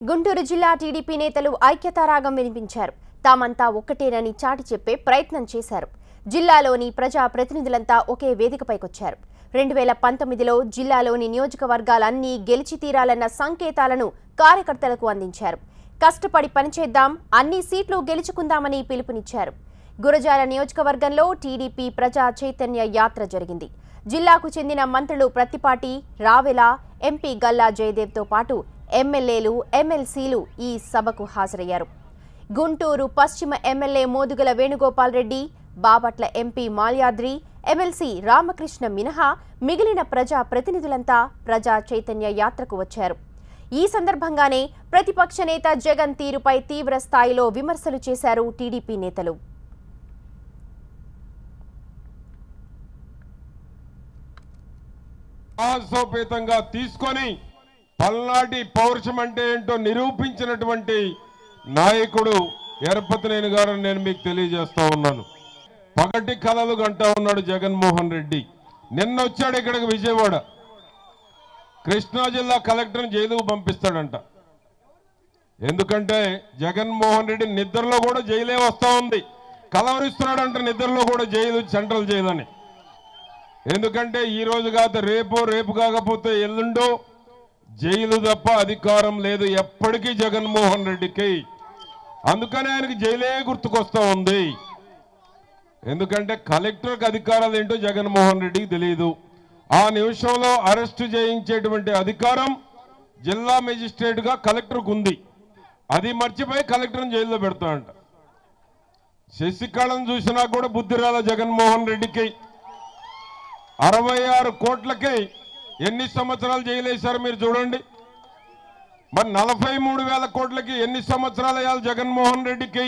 గుంటూరు జిల్లా టీడీపీ నేతలు ఐక్యతారాగం వినిపించారు. తామంతా ఒక్కటేనని చాటి చెప్పే ప్రయత్నం చేశారు. జిల్లాలోని ప్రజా ప్రతినిధులంతా ఒకే వేదికపైకొచ్చారు. 2019లో జిల్లాలోని నియోజకవర్గాలన్నీ గెలిచి తీరాలన్న సంకేతాలను కార్యకర్తలకు అందించారు. కష్టపడి పనిచేద్దాం, అన్ని సీట్లు గెలుచుకుందామని పిలుపునిచ్చారు. గురజాల నియోజకవర్గంలో టీడీపీ ప్రజా చైతన్య యాత్ర జరిగింది. జిల్లాకు చెందిన మంత్రులు ప్రత్తిపాటి, రావెల, ఎంపీ గల్లా జయదేవ్తో పాటు ఎమ్మెల్యేలు, ఎమ్మెల్సీలు ఈ సభకు హాజరయ్యారు. గుంటూరు పశ్చిమ MLA Modugula Venugopal Reddy, Bapatla MP Malyadri, MLC Ramakrishna మినహా మిగిలిన ప్రజా ప్రతినిధులంతా ప్రజా చైతన్య యాత్రకు వచ్చారు. ఈ సందర్భంగానే ప్రతిపక్ష నేత జగన్ తీరుపై తీవ్ర స్థాయిలో విమర్శలు చేశారు టీడీపీ నేతలు. ఆసోపేతంగా తీసుకొని పల్నాటి పౌరుషం అంటే ఏంటో నిరూపించినటువంటి నాయకుడు ఎరపతినేని గారని నేను మీకు తెలియజేస్తా ఉన్నాను. పగటి కలలు గంటా ఉన్నాడు జగన్మోహన్ రెడ్డి. నిన్న వచ్చాడు ఇక్కడికి విజయవాడ. కృష్ణా జిల్లా కలెక్టర్ని జైలుకు పంపిస్తాడంట. ఎందుకంటే జగన్మోహన్ రెడ్డి నిద్రలో కూడా జైలే వస్తా ఉంది. కలవరిస్తున్నాడంట నిద్రలో కూడా జైలు, సెంట్రల్ జైలు అని. ఎందుకంటే ఈ రోజు కాదు రేపు కాకపోతే ఎల్లుండో జైలు తప్ప అధికారం లేదు ఎప్పటికీ జగన్మోహన్ రెడ్డికి. అందుకనే ఆయనకి జైలే గుర్తుకొస్తా ఉంది. ఎందుకంటే కలెక్టర్కి అధికారాలు ఏంటో జగన్మోహన్ రెడ్డికి తెలియదు. ఆ నిమిషంలో అరెస్టు చేయించేటువంటి అధికారం జిల్లా మెజిస్ట్రేట్గా కలెక్టర్కు ఉంది. అది మర్చిపోయి కలెక్టర్ని జైల్లో పెడతాడంట. శశికళను చూసినా కూడా బుద్ధి రాల జగన్మోహన్ రెడ్డికి. 66 కోట్లకి ఎన్ని సంవత్సరాలు జైలేశారు మీరు చూడండి. మరి 43,000 కోట్లకి ఎన్ని సంవత్సరాలు వేయాలి జగన్మోహన్ రెడ్డికి?